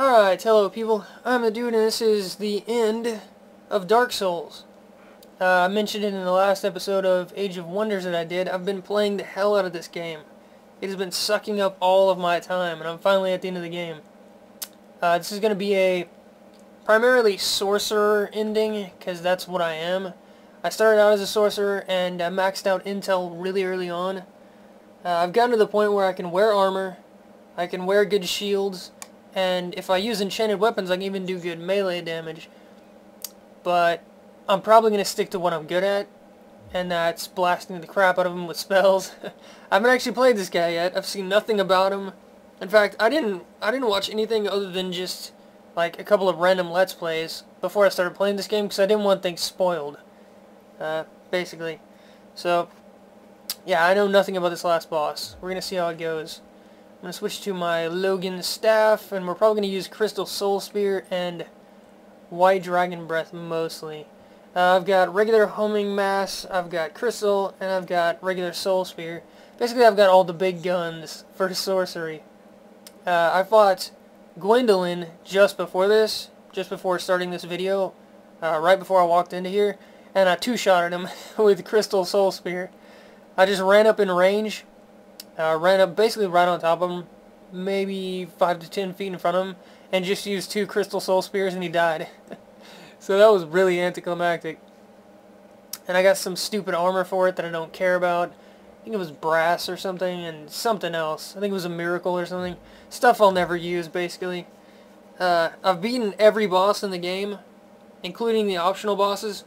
Alright, hello people, I'm the dude and this is the end of Dark Souls. I mentioned it in the last episode of Age of Wonders that I did. I've been playing the hell out of this game. It has been sucking up all of my time and I'm finally at the end of the game. This is going to be a primarily Sorcerer ending, because that's what I am. I started out as a Sorcerer and I maxed out intel really early on. I've gotten to the point where I can wear armor, I can wear good shields, and if I use enchanted weapons I can even do good melee damage. But I'm probably going to stick to what I'm good at, and that's blasting the crap out of him with spells. I haven't actually played this guy yet. I've seen nothing about him. In fact, I didn't watch anything other than just like a couple of random Let's Plays before I started playing this game, because I didn't want things spoiled, basically. So, yeah, I know nothing about this last boss. We're going to see how it goes. I'm going to switch to my Logan Staff, and we're probably going to use Crystal Soul Spear and White Dragon Breath mostly. I've got regular Homing Mass, I've got Crystal, and I've got regular Soul Spear. Basically, I've got all the big guns for sorcery. I fought Gwendolyn just before this, just before starting this video, right before I walked into here, and I two-shotted him with Crystal Soul Spear. I just ran up in range, ran up basically right on top of him, maybe 5 to 10 feet in front of him, and just used 2 Crystal Soul Spears and he died. So that was really anticlimactic. And I got some stupid armor for it that I don't care about. I think it was brass or something, and something else. I think it was a miracle or something. Stuff I'll never use, basically. I've beaten every boss in the game, including the optional bosses.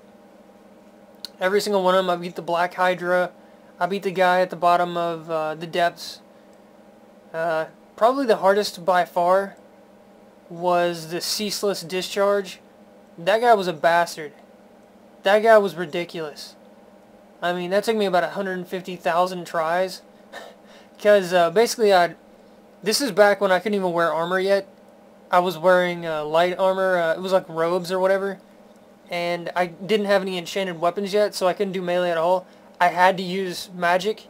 Every single one of them. I beat the Black Hydra. I beat the guy at the bottom of the depths. Probably the hardest by far was the Ceaseless Discharge. That guy was a bastard. That guy was ridiculous. I mean, that took me about 150,000 tries. Because basically, this is back when I couldn't even wear armor yet. I was wearing light armor. It was like robes or whatever. And I didn't have any enchanted weapons yet, so I couldn't do melee at all. I had to use magic.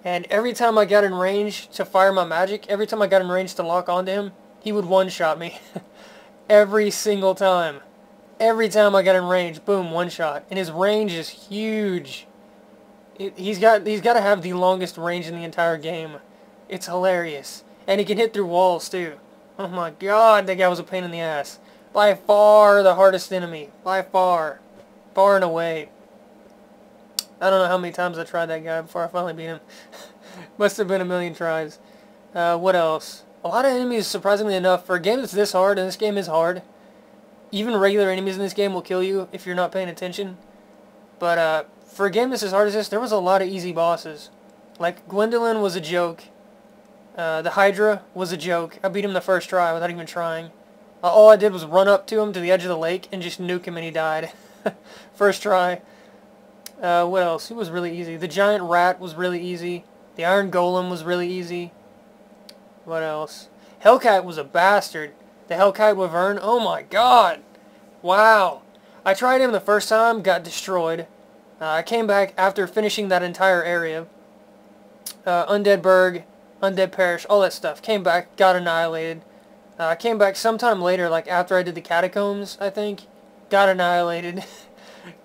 And every time I got in range to fire my magic, every time I got in range to lock onto him, he would one-shot me. Every single time. Every time I got in range, boom, one-shot. And his range is huge. He's got to have the longest range in the entire game. It's hilarious. And he can hit through walls, too. Oh my god, that guy was a pain in the ass. By far the hardest enemy. By far. Far and away. I don't know how many times I tried that guy before I finally beat him. Must have been a million tries. What else? A lot of enemies, surprisingly enough, for a game that's this hard, and this game is hard, even regular enemies in this game will kill you if you're not paying attention. But for a game that's as hard as this, there was a lot of easy bosses. Like, Gwendolyn was a joke. The Hydra was a joke. I beat him the first try without even trying. All I did was run up to him to the edge of the lake and just nuke him and he died. First try. What else? It was really easy. The Giant Rat was really easy. The Iron Golem was really easy. What else? Hellkite was a bastard. The Hellkite Wyvern, oh my god! Wow! I tried him the first time, got destroyed. I came back after finishing that entire area. Undead Burg, Undead Parish, all that stuff. Came back, got annihilated. I came back sometime later, like after I did the Catacombs, I think. Got annihilated.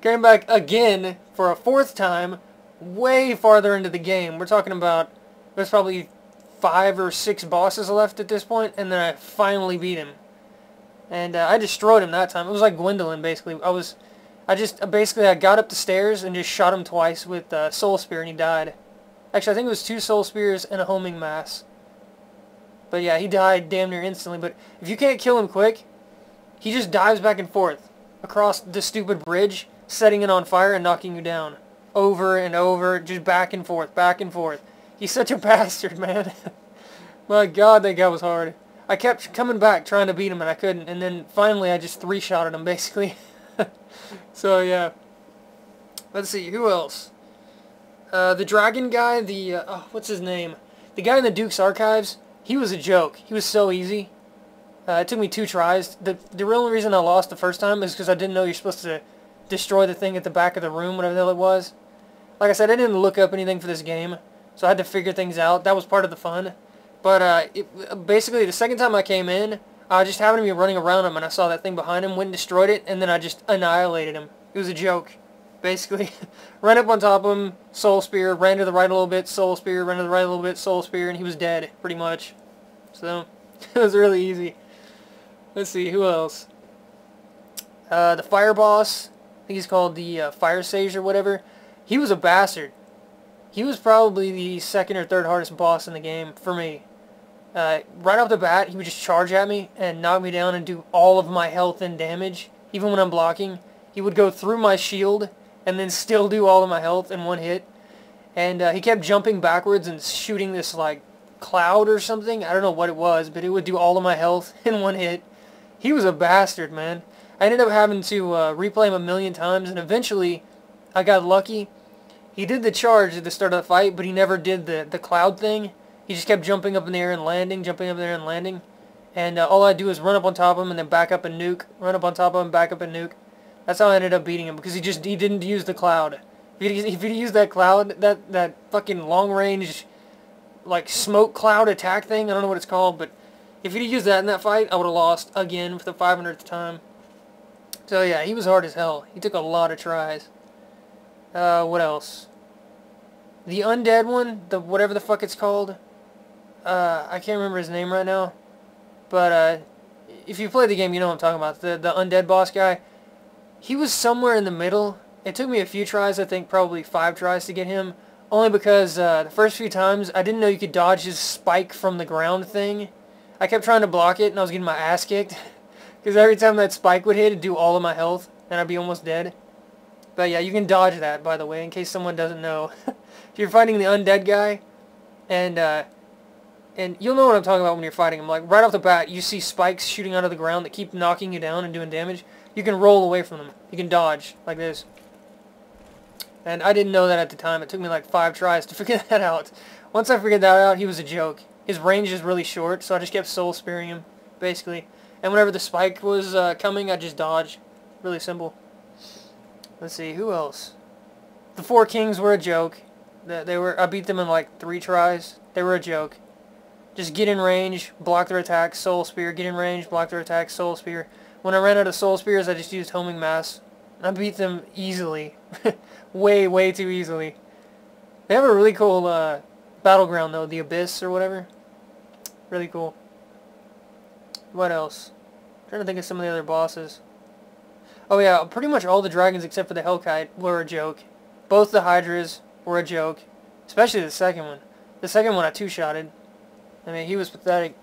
Came back again for a 4th time, way farther into the game. We're talking about, there's probably 5 or 6 bosses left at this point, and then I finally beat him. And I destroyed him that time. It was like Gwendolyn, basically. I got up the stairs and just shot him twice with Soul Spear, and he died. Actually, I think it was 2 Soul Spears and a Homing Mass. But yeah, he died damn near instantly. But if you can't kill him quick, he just dives back and forth across the stupid bridge, setting it on fire and knocking you down. Over and over, just back and forth, back and forth. He's such a bastard, man. My god, that guy was hard. I kept coming back trying to beat him and I couldn't, and then finally I just 3-shotted him, basically. So, yeah. Let's see, who else? The dragon guy, what's his name? The guy in the Duke's Archives, he was a joke. He was so easy. It took me 2 tries. The real reason I lost the first time is because I didn't know you're supposed to destroy the thing at the back of the room, whatever the hell it was. Like I said, I didn't look up anything for this game, so I had to figure things out. That was part of the fun. But basically, the second time I came in, I just happened to be running around him, and I saw that thing behind him, went and destroyed it, and then I just annihilated him. It was a joke, basically. Ran up on top of him, soul spear, ran to the right a little bit, soul spear, ran to the right a little bit, soul spear, and he was dead, pretty much. So, it was really easy. Let's see, who else? The fire boss, I think he's called the Fire Sage or whatever. He was a bastard. He was probably the second or third hardest boss in the game for me. Right off the bat, he would just charge at me and knock me down and do all of my health and damage, even when I'm blocking. He would go through my shield and then still do all of my health in one hit. And he kept jumping backwards and shooting this, like, cloud or something. I don't know what it was, but it would do all of my health in one hit. He was a bastard, man. I ended up having to replay him a million times, and eventually I got lucky. He did the charge at the start of the fight, but he never did the cloud thing. He just kept jumping up in the air and landing, jumping up in the air and landing. And all I'd do is run up on top of him and then back up and nuke. Run up on top of him, back up and nuke. That's how I ended up beating him, because he didn't use the cloud. If he'd used that cloud, that fucking long-range, like, smoke cloud attack thing, I don't know what it's called, but if he'd used that in that fight, I would have lost again for the 500th time. So yeah, he was hard as hell. He took a lot of tries. What else? The undead one, the whatever the fuck it's called. I can't remember his name right now. But if you play the game, you know what I'm talking about. The undead boss guy. He was somewhere in the middle. It took me a few tries, I think probably 5 tries to get him. Only because the first few times, I didn't know you could dodge his spike from the ground thing. I kept trying to block it, and I was getting my ass kicked. Because every time that spike would hit, it'd do all of my health, and I'd be almost dead. But yeah, you can dodge that, by the way, in case someone doesn't know. If you're fighting the undead guy, and you'll know what I'm talking about when you're fighting him. Like, right off the bat, you see spikes shooting out of the ground that keep knocking you down and doing damage. You can roll away from them. You can dodge, like this. And I didn't know that at the time. It took me like 5 tries to figure that out. Once I figured that out, he was a joke. His range is really short, so I just kept soul spearing him, basically. And whenever the spike was coming, I just dodge. Really simple. Let's see, who else? The 4 kings were a joke. I beat them in like 3 tries. They were a joke. Just get in range, block their attacks, soul spear, get in range, block their attacks, soul spear. When I ran out of soul spears, I just used homing mass. I beat them easily. way, way too easily. They have a really cool battleground though, the Abyss or whatever. Really cool. What else? I'm trying to think of some of the other bosses. Oh yeah, pretty much all the dragons except for the Hellkite were a joke. Both the Hydras were a joke. Especially the second one. The second one I two-shotted. I mean, he was pathetic.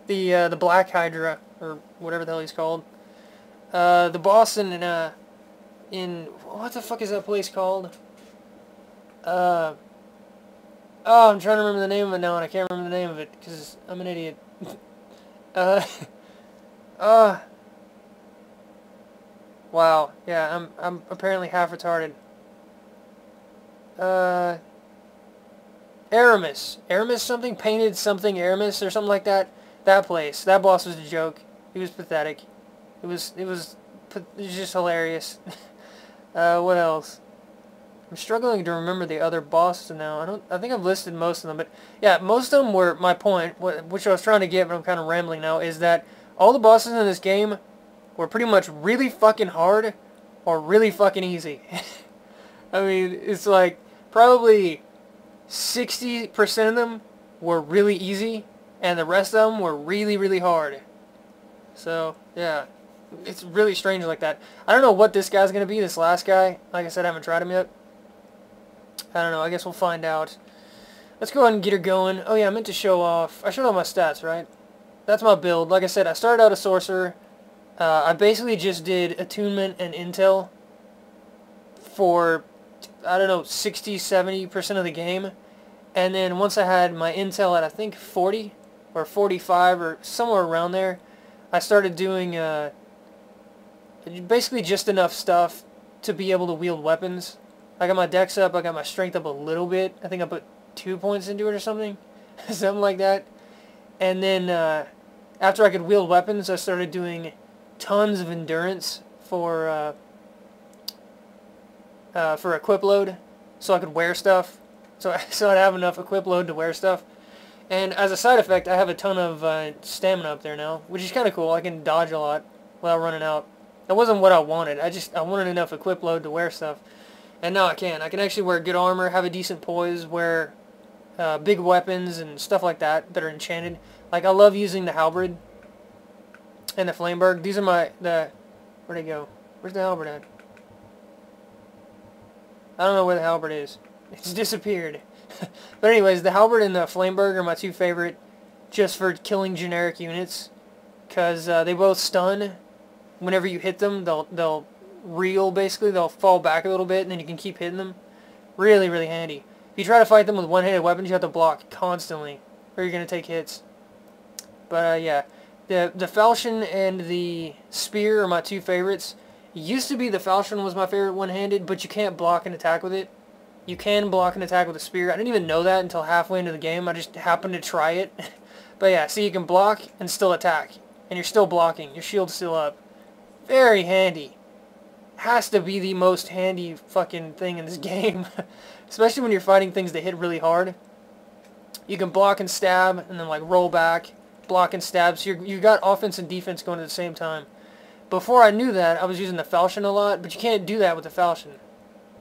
The Black Hydra, or whatever the hell he's called. The boss in what the fuck is that place called? Oh, I'm trying to remember the name of it now, and I can't remember the name of it, because I'm an idiot. Wow, yeah, I'm apparently half retarded. Aramis. Aramis something? Painted something Aramis or something like that? That place. That boss was a joke. He was pathetic. It was just hilarious. What else? I'm struggling to remember the other bosses now. I think I've listed most of them, but yeah, most of them were my point, which I was trying to get, but I'm kind of rambling now, is that all the bosses in this game were pretty much really fucking hard or really fucking easy. I mean, it's like probably 60% of them were really easy, and the rest of them were really, really hard. So, yeah. It's really strange like that. I don't know what this guy's going to be, this last guy. Like I said, I haven't tried him yet. I don't know. I guess we'll find out. Let's go ahead and get her going. Oh yeah, I meant to show off. I showed off my stats, right? That's my build. Like I said, I started out a Sorcerer. I basically just did attunement and intel for, I don't know, 60-70% of the game. And then once I had my intel at, I think, 40 or 45 or somewhere around there, I started doing basically just enough stuff to be able to wield weapons. I got my dex up, I got my strength up a little bit. I think I put 2 points into it or something. Something like that. And then after I could wield weapons, I started doing tons of endurance for equip load, so I could wear stuff. So I'd have enough equip load to wear stuff. And as a side effect, I have a ton of stamina up there now, which is kind of cool. I can dodge a lot without running out. That wasn't what I wanted. I wanted enough equip load to wear stuff. And now I can. I can actually wear good armor, have a decent poise, wear big weapons and stuff like that that are enchanted. Like, I love using the halberd and the flameberg. These are where'd they go? Where's the halberd at? I don't know where the halberd is. It's disappeared. But anyways, the halberd and the flameberg are my two favorite just for killing generic units. Because they both stun. Whenever you hit them, they'll reel, basically. They'll fall back a little bit, and then you can keep hitting them. Really, really handy. If you try to fight them with one-handed weapons, you have to block constantly, or you're going to take hits. But, yeah. The falchion and the spear are my two favorites. It used to be the falchion was my favorite one-handed, but you can't block and attack with it. You can block and attack with a spear. I didn't even know that until halfway into the game. I just happened to try it. But yeah, see, you can block and still attack. And you're still blocking. Your shield's still up. Very handy. Has to be the most handy fucking thing in this game. Especially when you're fighting things that hit really hard. You can block and stab, and then like roll back. Block and stab. So you got offense and defense going at the same time. Before I knew that, I was using the falchion a lot, but you can't do that with the falchion.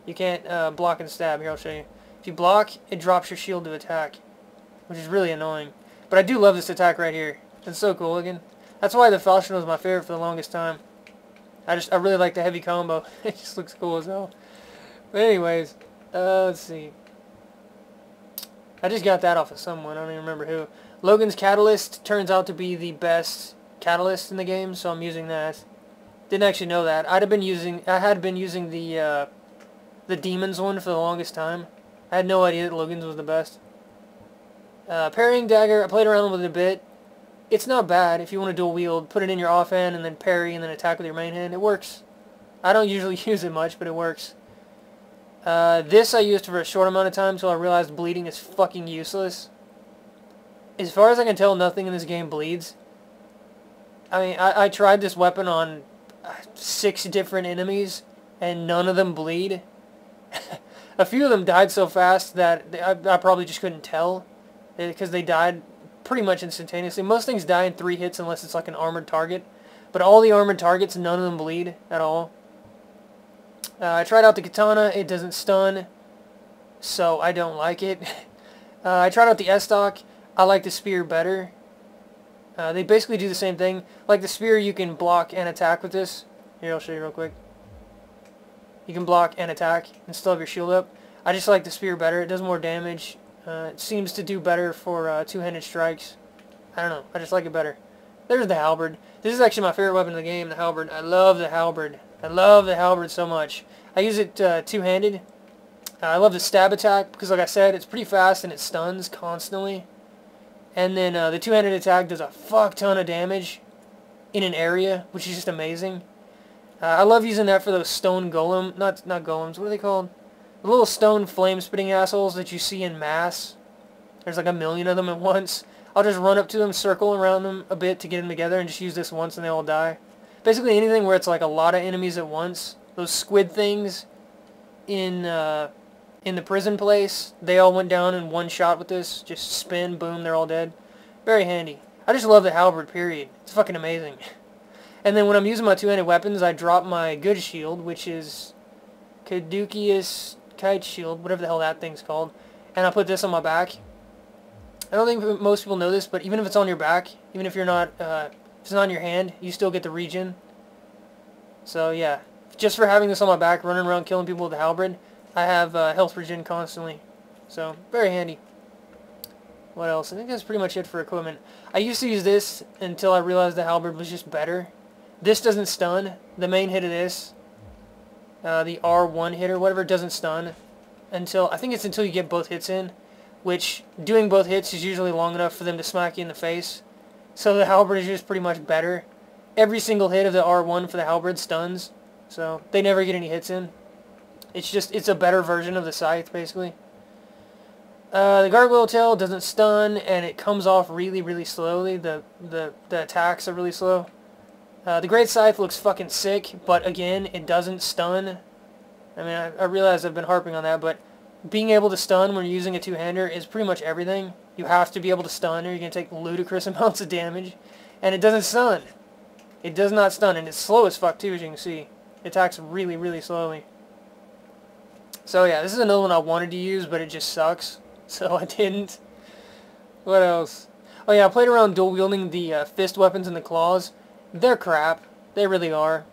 You can't block and stab. Here, I'll show you. If you block, it drops your shield to attack, which is really annoying. But I do love this attack right here. It's so cool looking. That's why the falchion was my favorite for the longest time. I really like the heavy combo. It just looks cool as hell. But anyways, let's see. I just got that off of someone. I don't even remember who. Logan's Catalyst turns out to be the best catalyst in the game, so I'm using that. Didn't actually know that. I had been using the Demon's one for the longest time. I had no idea that Logan's was the best. Parrying dagger, I played around with it a bit. It's not bad if you want to dual wield. Put it in your offhand and then parry and then attack with your main hand. It works. I don't usually use it much, but it works. This I used for a short amount of time until I realized bleeding is fucking useless. As far as I can tell, nothing in this game bleeds. I mean, I tried this weapon on 6 different enemies, and none of them bleed. A few of them died so fast that I probably just couldn't tell, because they died pretty much instantaneously. Most things die in 3 hits unless it's like an armored target, but all the armored targets, none of them bleed at all. I tried out the katana. It doesn't stun, so I don't like it. I tried out the S-stock. I like the spear better. They basically do the same thing. Like the spear, you can block and attack with this. Here, I'll show you real quick. You can block and attack and still have your shield up. I just like the spear better. It does more damage. It seems to do better for two-handed strikes. I don't know. I just like it better. There's the halberd. This is actually my favorite weapon in the game, the halberd. I love the halberd. I love the halberd so much. I use it two-handed. I love the stab attack because, like I said, it's pretty fast and it stuns constantly. And then the two-handed attack does a fuck ton of damage in an area, which is just amazing. I love using that for those stone golem, not golems, what are they called? The little stone flame-spitting assholes that you see in mass. There's like a million of them at once. I'll just run up to them, circle around them a bit to get them together, and just use this once and they all die. Basically anything where it's like a lot of enemies at once. Those squid things in the prison place, they all went down in one shot with this. Just spin, boom, they're all dead. Very handy. I just love the halberd, period. It's fucking amazing. And then when I'm using my two-handed weapons, I drop my good shield, which is Caduceus Kite Shield, whatever the hell that thing's called. And I put this on my back. I don't think most people know this, but even if it's on your back, even if you're not, if it's not on your hand, you still get the regen. So yeah, just for having this on my back, running around killing people with the halberd, I have health regen constantly. So, very handy. What else? I think that's pretty much it for equipment. I used to use this until I realized the halberd was just better. This doesn't stun. The main hit of this, the R1 hit or whatever, doesn't stun until, I think it's until you get both hits in, which doing both hits is usually long enough for them to smack you in the face. So the halberd is just pretty much better. Every single hit of the R1 for the halberd stuns, so they never get any hits in. It's a better version of the scythe, basically. The gargoyle tail doesn't stun, and it comes off really, really slowly. The attacks are really slow. The great scythe looks fucking sick, but again, it doesn't stun. I mean, I realize I've been harping on that, but being able to stun when you're using a two-hander is pretty much everything. You have to be able to stun or you're going to take ludicrous amounts of damage. And it doesn't stun. It does not stun, and it's slow as fuck too, as you can see. It attacks really, really slowly. So yeah, this is another one I wanted to use, but it just sucks. So I didn't. What else? Oh yeah, I played around dual wielding the fist weapons and the claws. They're crap. They really are.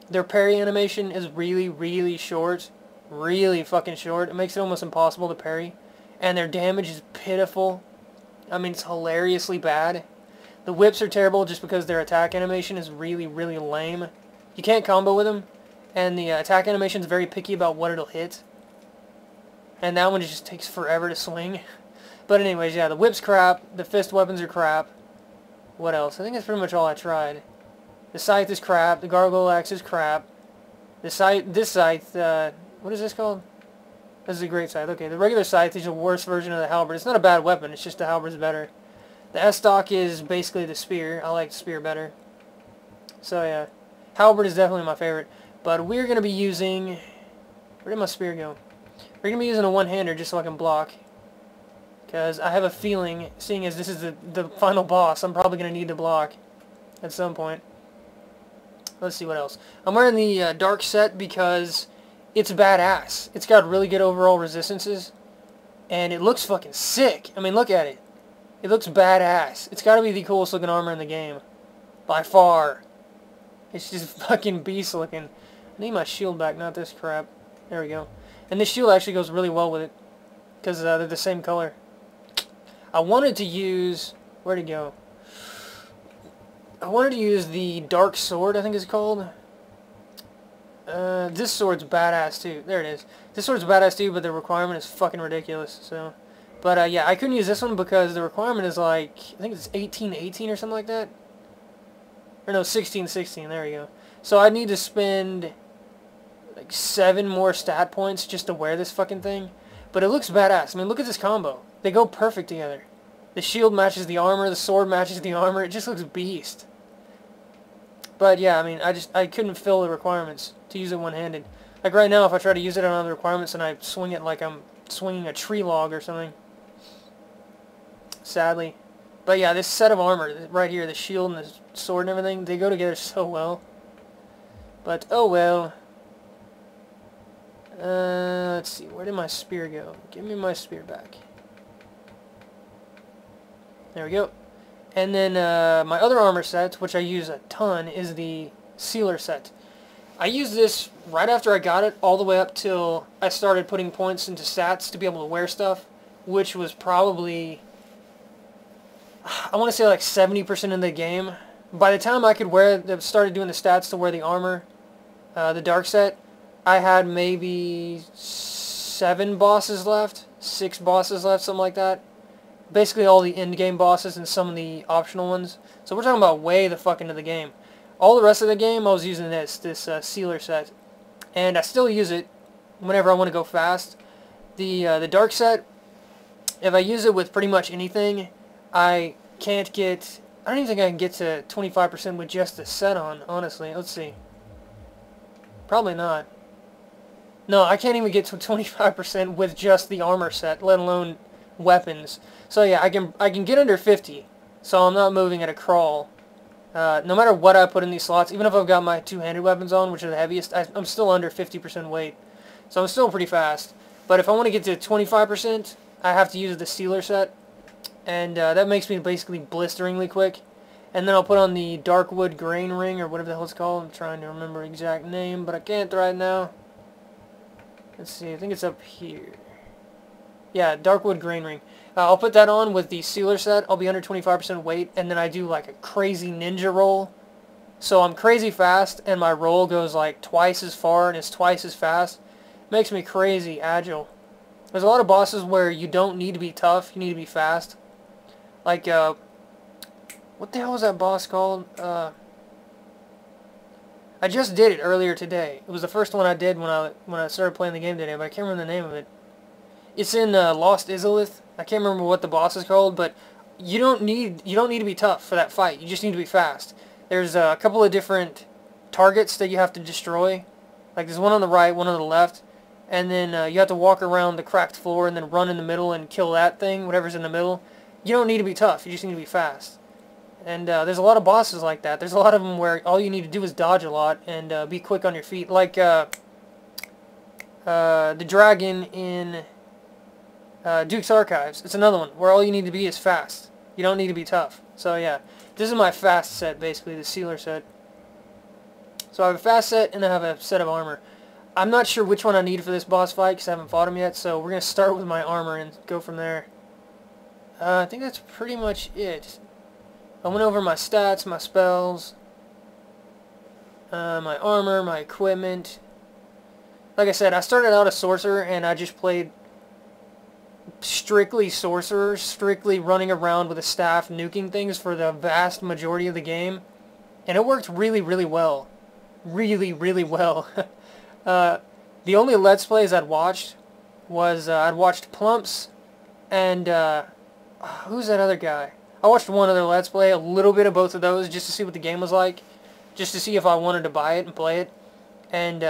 Their parry animation is really, really short. Really fucking short. It makes it almost impossible to parry. And their damage is pitiful. I mean, it's hilariously bad. The whips are terrible just because their attack animation is really, really lame. You can't combo with them. And the attack animation is very picky about what it'll hit. And that one just takes forever to swing. But anyways, yeah, the whip's crap. The fist weapons are crap. What else? I think that's pretty much all I tried. The scythe is crap. The gargoyle axe is crap. This scythe, what is this called? This is a great scythe. Okay, the regular scythe is a worse version of the halberd. It's not a bad weapon. It's just the halberd's better. The S-stock is basically the spear. I like the spear better. So yeah, halberd is definitely my favorite. But we're going to be using... Where did my spear go? We're going to be using a one-hander just so I can block. Because I have a feeling, seeing as this is the final boss, I'm probably going to need to block at some point. Let's see what else. I'm wearing the dark set because it's badass. It's got really good overall resistances. And it looks fucking sick. I mean, look at it. It looks badass. It's got to be the coolest looking armor in the game. By far. It's just fucking beast looking. I need my shield back, not this crap. There we go. And this shield actually goes really well with it. Because they're the same color. I wanted to use... Where'd it go? I wanted to use the dark sword, I think it's called. This sword's badass too. There it is. This sword's badass too, but the requirement is fucking ridiculous. So, but yeah, I couldn't use this one because the requirement is like, I think it's 18-18 or something like that. Or no, 16-16. There we go. So I need to spend like 7 more stat points just to wear this fucking thing. But it looks badass. I mean, look at this combo. They go perfect together. The shield matches the armor. The sword matches the armor. It just looks beast. But yeah, I mean, I couldn't fill the requirements to use it one-handed. Like right now, if I try to use it on the requirements and I swing it like I'm swinging a tree log or something. Sadly. But yeah, this set of armor right here, the shield and the sword and everything, they go together so well. But oh well. Let's see, where did my spear go? Give me my spear back. There we go. And then my other armor set, which I use a ton, is the Sealer set. I used this right after I got it, all the way up till I started putting points into stats to be able to wear stuff, which was probably, I want to say like 70% of the game. By the time I could started doing the stats to wear the armor, the dark set, I had maybe 7 bosses left, 6 bosses left, something like that. Basically all the end-game bosses and some of the optional ones. So we're talking about way the fuck into the game. All the rest of the game I was using this Sealer set. And I still use it whenever I want to go fast. The dark set, if I use it with pretty much anything, I don't even think I can get to 25% with just the set on, honestly. Let's see. Probably not. No, I can't even get to 25% with just the armor set, let alone weapons. So yeah, I can get under 50, so I'm not moving at a crawl. No matter what I put in these slots, even if I've got my two-handed weapons on, which are the heaviest, I'm still under 50% weight. So I'm still pretty fast. But if I want to get to 25%, I have to use the Sealer set. And that makes me basically blisteringly quick. And then I'll put on the Darkwood Grain Ring, or whatever the hell it's called. I'm trying to remember the exact name, but I can't right now. Let's see, I think it's up here. Yeah, Darkwood Grain Ring. I'll put that on with the Sealer set. I'll be under 25% weight, and then I do like a crazy ninja roll. So I'm crazy fast, and my roll goes like twice as far and is twice as fast. Makes me crazy agile. There's a lot of bosses where you don't need to be tough, you need to be fast. Like, what the hell was that boss called? I just did it earlier today. It was the first one I did when I started playing the game today, but I can't remember the name of it. It's in Lost Izalith. I can't remember what the boss is called, but you don't need to be tough for that fight. You just need to be fast. There's a couple of different targets that you have to destroy. Like there's one on the right, one on the left, and then you have to walk around the cracked floor and then run in the middle and kill that thing, whatever's in the middle. You don't need to be tough, you just need to be fast. And there's a lot of bosses like that. There's a lot of them where all you need to do is dodge a lot and be quick on your feet. Like the dragon in Duke's Archives. It's another one where all you need to be is fast. You don't need to be tough. So yeah, this is my fast set, basically, the sealer set. So I have a fast set and I have a set of armor. I'm not sure which one I need for this boss fight because I haven't fought him yet, so we're going to start with my armor and go from there. I think that's pretty much it. I went over my stats, my spells, my armor, my equipment. Like I said, I started out a Sorcerer and I just played strictly Sorcerer, strictly running around with a staff nuking things for the vast majority of the game. And it worked really, really well. Really, really well. The only Let's Plays I'd watched was, I'd watched Plumps and, who's that other guy? I watched one other Let's Play, a little bit of both of those, just to see what the game was like. Just to see if I wanted to buy it and play it. And,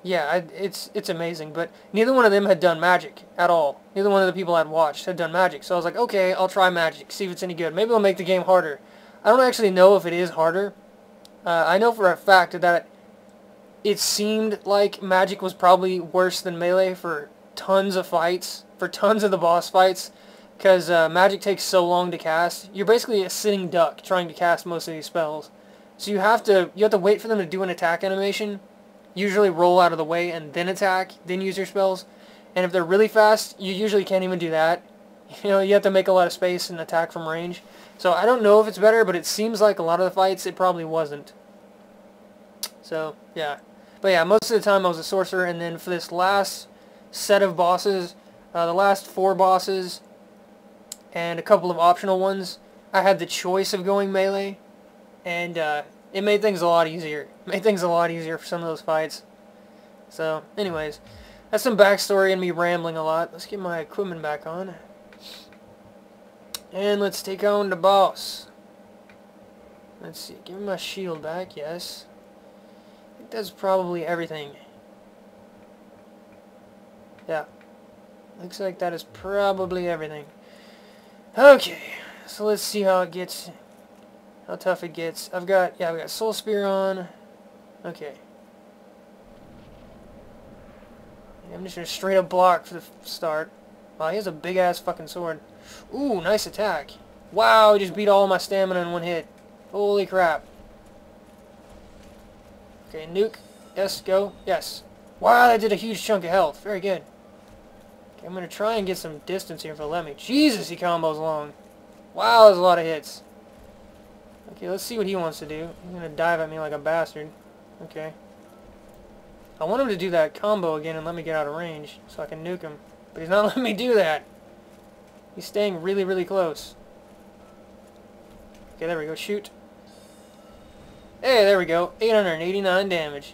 yeah, it's amazing. But neither one of them had done Magic at all. Neither one of the people I'd watched had done Magic. So I was like, okay, I'll try Magic, see if it's any good. Maybe I'll make the game harder. I don't actually know if it is harder. I know for a fact that it seemed like Magic was probably worse than Melee for tons of fights, for tons of the boss fights, because Magic takes so long to cast. You're basically a sitting duck trying to cast most of these spells. So you have to wait for them to do an attack animation, usually roll out of the way and then attack, then use your spells. And if they're really fast, you usually can't even do that. You know, you have to make a lot of space and attack from range. So I don't know if it's better, but it seems like a lot of the fights it probably wasn't. So, yeah. But yeah, most of the time I was a Sorcerer, and then for this last set of bosses, the last 4 bosses, and a couple of optional ones, I had the choice of going Melee, and it made things a lot easier. It made things a lot easier for some of those fights. So, anyways, that's some backstory and me rambling a lot. Let's get my equipment back on. And let's take on the boss. Let's see, give me my shield back, yes. I think that's probably everything. Yeah. Looks like that is probably everything. Okay, so let's see how it gets, how tough it gets. I've got Soul Spear on. Okay. I'm just gonna straight up block for the start. Wow, he has a big ass fucking sword. Ooh, nice attack. Wow, he just beat all my stamina in one hit. Holy crap. Okay, nuke. Yes, go. Yes. Wow, that did a huge chunk of health. Very good. Okay, I'm going to try and get some distance here if it'll let me. Jesus, he combos long. Wow, that's a lot of hits. Okay, let's see what he wants to do. He's going to dive at me like a bastard. Okay. I want him to do that combo again and let me get out of range so I can nuke him. But he's not letting me do that. He's staying really, really close. Okay, there we go. Shoot. Hey, there we go. 889 damage.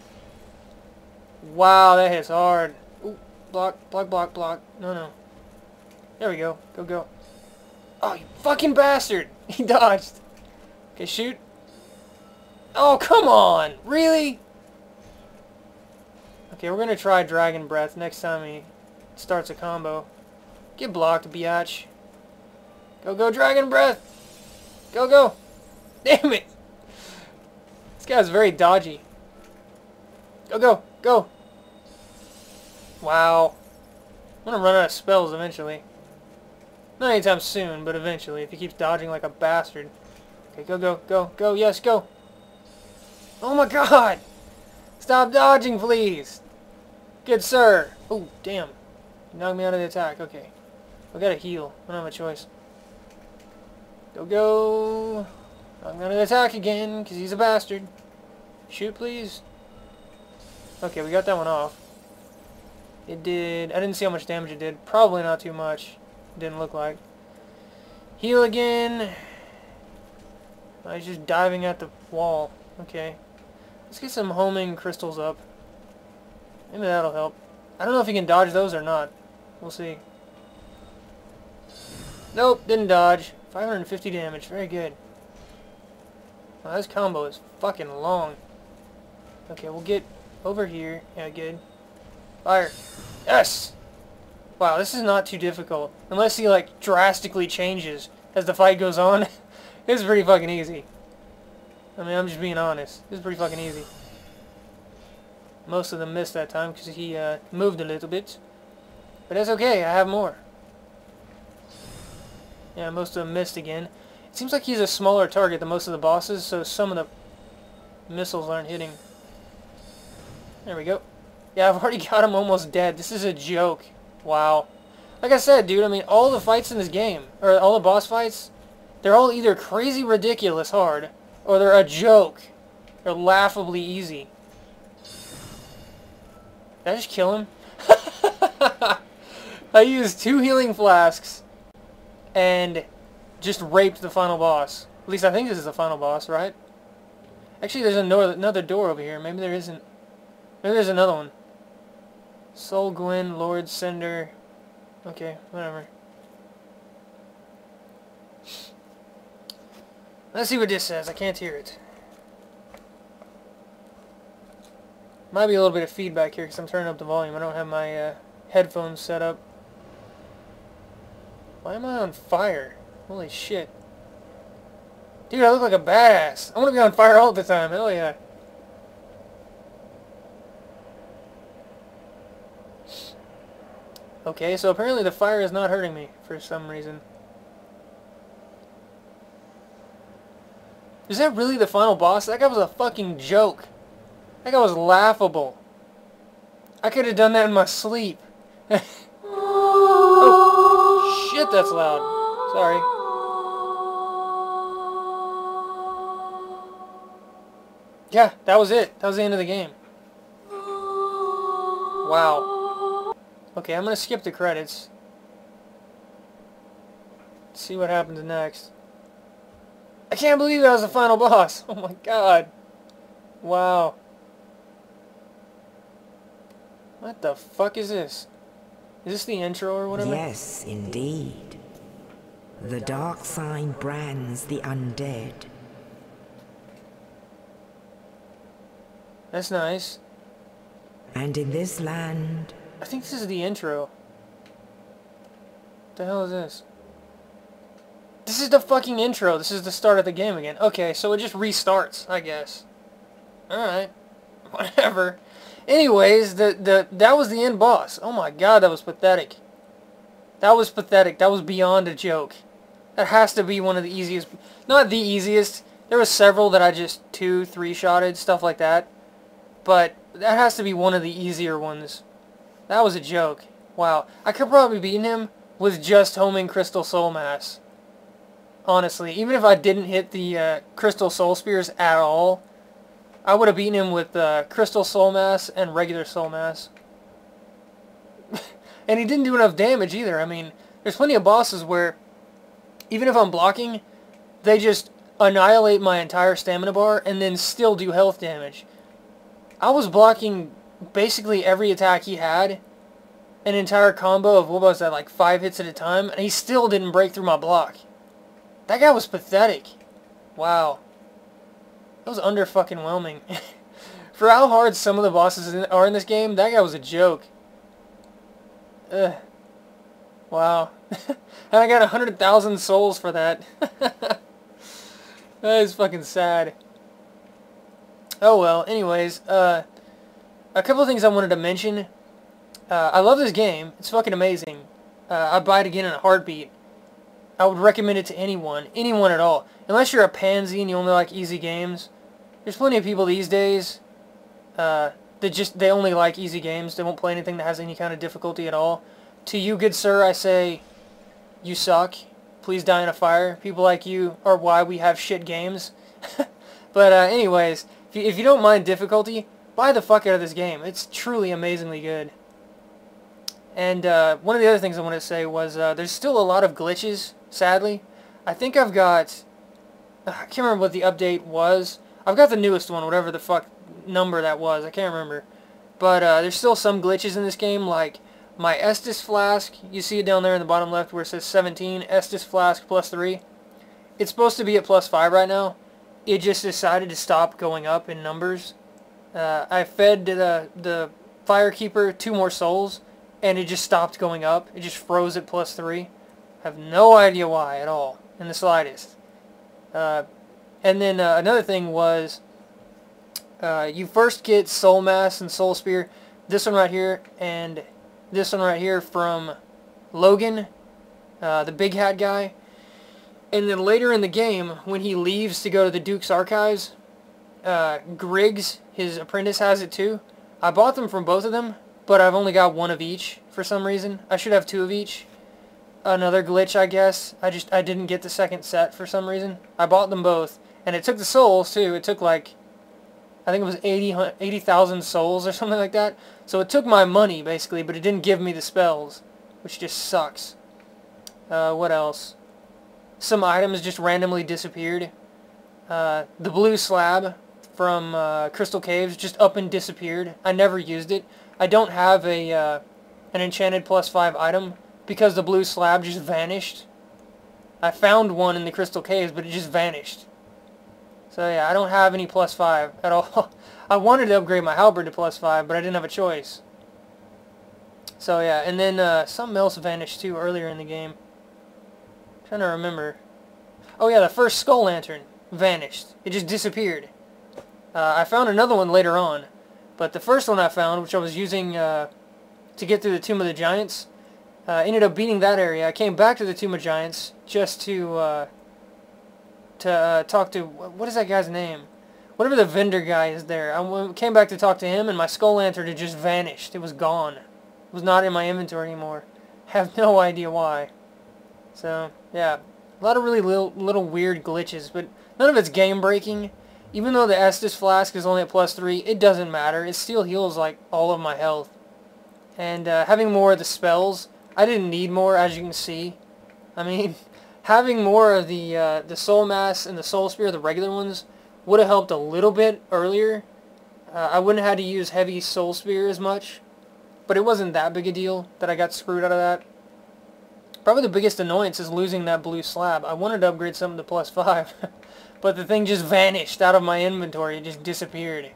Wow, that hits hard. Ooh, block, block, block, block. No, no. There we go. Go, go. Oh, you fucking bastard! He dodged. Okay, shoot. Oh, come on! Really? Okay, we're gonna try Dragon Breath next time he starts a combo. Get blocked, biatch. Go, go, Dragon Breath! Go, go! Damn it! This guy's very dodgy. Go, go, go! Wow. I'm gonna run out of spells eventually. Not anytime soon, but eventually, if he keeps dodging like a bastard. Okay, go, go, go, go, yes, go! Oh my god! Stop dodging, please! Good sir! Oh, damn. You knocked me out of the attack, okay. I gotta heal. I don't have a choice. Go, go! I'm gonna attack again, because he's a bastard. Shoot, please. Okay, we got that one off. It did... I didn't see how much damage it did. Probably not too much. Didn't look like. Heal again. Oh, he's just diving at the wall. Okay. Let's get some homing crystals up. Maybe that'll help. I don't know if he can dodge those or not. We'll see. Nope, didn't dodge. 550 damage. Very good. Wow, this combo is fucking long. Okay, we'll get over here. Yeah, good. Fire. Yes! Wow, this is not too difficult. Unless he, like, drastically changes as the fight goes on. This is pretty fucking easy. I mean, I'm just being honest. This is pretty fucking easy. Most of them missed that time because he moved a little bit. But that's okay, I have more. Yeah, most of them missed again. It seems like he's a smaller target than most of the bosses, so some of the missiles aren't hitting. There we go. Yeah, I've already got him almost dead. This is a joke. Wow. Like I said, dude, I mean, all the fights in this game, or all the boss fights, they're all either crazy ridiculous hard, or they're a joke. They're laughably easy. Did I just kill him? I used 2 healing flasks and just raped the final boss. At least I think this is the final boss, right? Actually, there's another door over here. Maybe there isn't. Maybe there's another one. Soul Gwyn, Lord Cinder. Okay, whatever. Let's see what this says. I can't hear it. Might be a little bit of feedback here because I'm turning up the volume. I don't have my headphones set up. Why am I on fire? Holy shit. Dude, I look like a badass. I want to be on fire all the time. Hell yeah. Okay, so apparently the fire is not hurting me for some reason. Is that really the final boss? That guy was a fucking joke. That guy was laughable. I could have done that in my sleep. Oh, shit, that's loud. Sorry. Yeah, that was it. That was the end of the game. Wow. Okay, I'm gonna skip the credits. See what happens next. I can't believe that was the final boss. Oh my god. Wow. What the fuck is this? Is this the intro or whatever? Yes, indeed. The dark sign brands the undead. That's nice. And in this land... I think this is the intro. What the hell is this? This is the fucking intro. This is the start of the game again. Okay, so it just restarts, I guess. Alright. Whatever. Anyways, that was the end boss. Oh my god, that was pathetic. That was pathetic. That was beyond a joke. That has to be one of the easiest... Not the easiest. There were several that I just 2, 3-shotted, stuff like that. But that has to be one of the easier ones. That was a joke. Wow. I could probably beat him with just homing Crystal Soul Mass. Honestly. Even if I didn't hit the Crystal Soul Spears at all, I would have beaten him with Crystal Soul Mass and regular Soul Mass. And he didn't do enough damage either. I mean, there's plenty of bosses where, even if I'm blocking, they just annihilate my entire stamina bar and then still do health damage. I was blocking basically every attack he had, an entire combo of, what was that, like 5 hits at a time, and he still didn't break through my block. That guy was pathetic. Wow. That was under-fucking-whelming. For how hard some of the bosses are in this game, that guy was a joke. Ugh. Wow. And I got 100,000 souls for that. That is fucking sad. Oh well, anyways, a couple of things I wanted to mention. I love this game. It's fucking amazing. I'd buy it again in a heartbeat. I would recommend it to anyone. Anyone at all. Unless you're a pansy and you only like easy games. There's plenty of people these days that they only like easy games. They won't play anything that has any kind of difficulty at all. To you, good sir, I say, you suck. Please die in a fire. People like you are why we have shit games. But anyways, if you don't mind difficulty, buy the fuck out of this game. It's truly amazingly good. And one of the other things I wanted to say was there's still a lot of glitches, sadly. I think I've got... I can't remember what the update was. I've got the newest one, whatever the fuck number that was. I can't remember. But there's still some glitches in this game, like my Estus Flask. You see it down there in the bottom left where it says 17. Estus Flask plus 3. It's supposed to be at plus 5 right now. It just decided to stop going up in numbers. I fed the Firekeeper 2 more souls, and it just stopped going up. It just froze at +3. I have no idea why at all, in the slightest. And then another thing was, you first get Soul Mass and Soul Spear, this one right here, and this one right here from Logan, the big hat guy. And then later in the game, when he leaves to go to the Duke's Archives, Griggs, his apprentice, has it too. I bought them from both of them, but I've only got one of each for some reason. I should have 2 of each. Another glitch, I guess. I didn't get the second set for some reason. I bought them both, and it took the souls too. It took like, I think it was 80,000 souls or something like that. So it took my money basically, but it didn't give me the spells, which just sucks. What else? Some items just randomly disappeared. The blue slab from Crystal Caves just up and disappeared. I never used it. I don't have a an enchanted +5 item because the blue slab just vanished. I found one in the Crystal Caves, but it just vanished. So yeah, I don't have any +5 at all. I wanted to upgrade my halberd to +5, but I didn't have a choice. So yeah, and then something else vanished too earlier in the game. I'm trying to remember. Oh yeah, the first skull lantern vanished. It just disappeared. I found another one later on, but the first one I found, which I was using to get through the Tomb of the Giants, ended up beating that area. I came back to the Tomb of Giants just to talk to, what is that guy's name? Whatever the vendor guy is there. I came back to talk to him, and my skull lantern had just vanished. It was gone. It was not in my inventory anymore. Have no idea why. So yeah, a lot of really little weird glitches, but none of it's game breaking. Even though the Estus Flask is only at +3, it doesn't matter. It still heals like all of my health. And having more of the spells, I didn't need more, as you can see. I mean, having more of the Soul Mass and the Soul Spear, the regular ones, would have helped a little bit earlier. I wouldn't have had to use heavy Soul Spear as much, but it wasn't that big a deal that I got screwed out of that. Probably the biggest annoyance is losing that blue slab. I wanted to upgrade something to +5, but the thing just vanished out of my inventory. It just disappeared.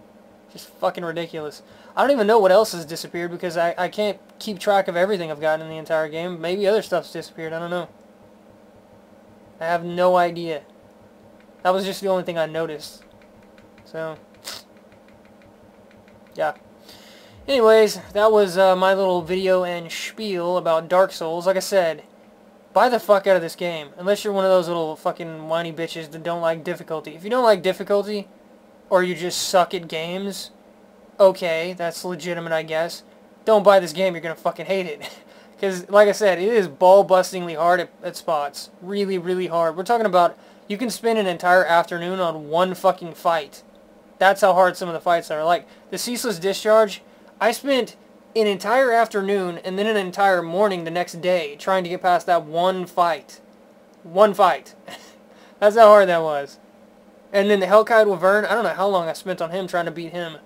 Just fucking ridiculous. I don't even know what else has disappeared because I can't keep track of everything I've gotten in the entire game. Maybe other stuff's disappeared. I don't know. I have no idea. That was just the only thing I noticed. So, yeah. Anyways, that was my little video and spiel about Dark Souls. Like I said, buy the fuck out of this game. Unless you're one of those little fucking whiny bitches that don't like difficulty. If you don't like difficulty, or you just suck at games, okay, that's legitimate, I guess. Don't buy this game, you're gonna fucking hate it. Because, like I said, it is ball-bustingly hard at spots. Really, really hard. We're talking about, you can spend an entire afternoon on one fucking fight. That's how hard some of the fights are. Like, the Ceaseless Discharge, I spent an entire afternoon and then an entire morning the next day trying to get past that one fight. One fight. That's how hard that was. And then the Hellkite Wyvern, I don't know how long I spent on him trying to beat him.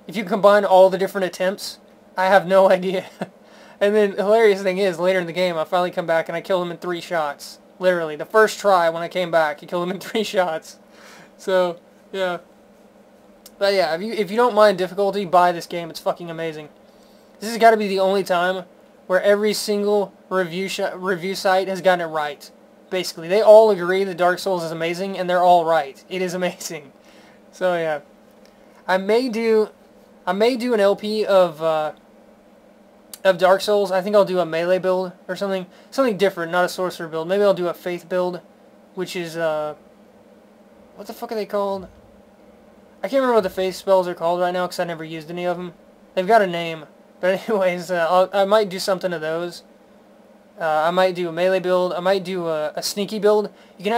If you combine all the different attempts, I have no idea. And then the hilarious thing is, later in the game, I finally come back and I kill him in 3 shots. Literally, the first try when I came back, I killed him in 3 shots. So, yeah. But yeah, if you don't mind difficulty, buy this game. It's fucking amazing. This has got to be the only time where every single review site has gotten it right. Basically, they all agree that Dark Souls is amazing, and they're all right. It is amazing. So yeah, I may do an LP of Dark Souls. I think I'll do a melee build or something different, not a sorcerer build. Maybe I'll do a faith build, which is what the fuck are they called? I can't remember what the faith spells are called right now because I never used any of them. They've got a name, but anyways, I might do something of those. I might do a melee build. I might do a sneaky build. You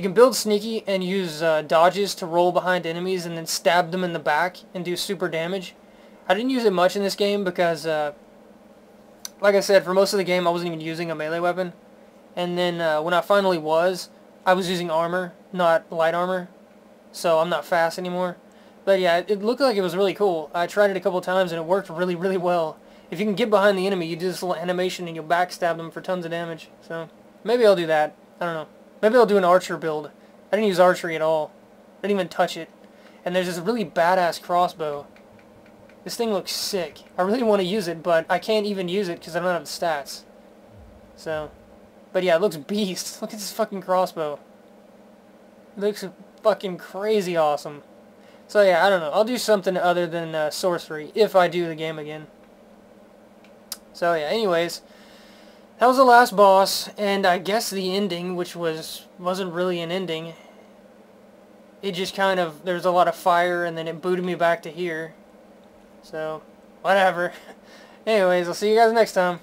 can build sneaky and use dodges to roll behind enemies and then stab them in the back and do super damage. I didn't use it much in this game because, like I said, for most of the game I wasn't even using a melee weapon. And then when I finally was, I was using armor, not light armor. So I'm not fast anymore. But yeah, it looked like it was really cool. I tried it a couple times and it worked really, really well. If you can get behind the enemy, you do this little animation and you'll backstab them for tons of damage. So maybe I'll do that. I don't know. Maybe I'll do an archer build. I didn't use archery at all. I didn't even touch it. And there's this really badass crossbow. This thing looks sick. I really want to use it, but I can't even use it because I don't have the stats. So, but yeah, it looks beast. Look at this fucking crossbow. It looks fucking crazy awesome. So yeah, I don't know. I'll do something other than sorcery if I do the game again. So yeah, anyways, that was the last boss, and I guess the ending, which wasn't really an ending. It just kind of, there's a lot of fire, and then it booted me back to here. So, whatever. Anyways, I'll see you guys next time.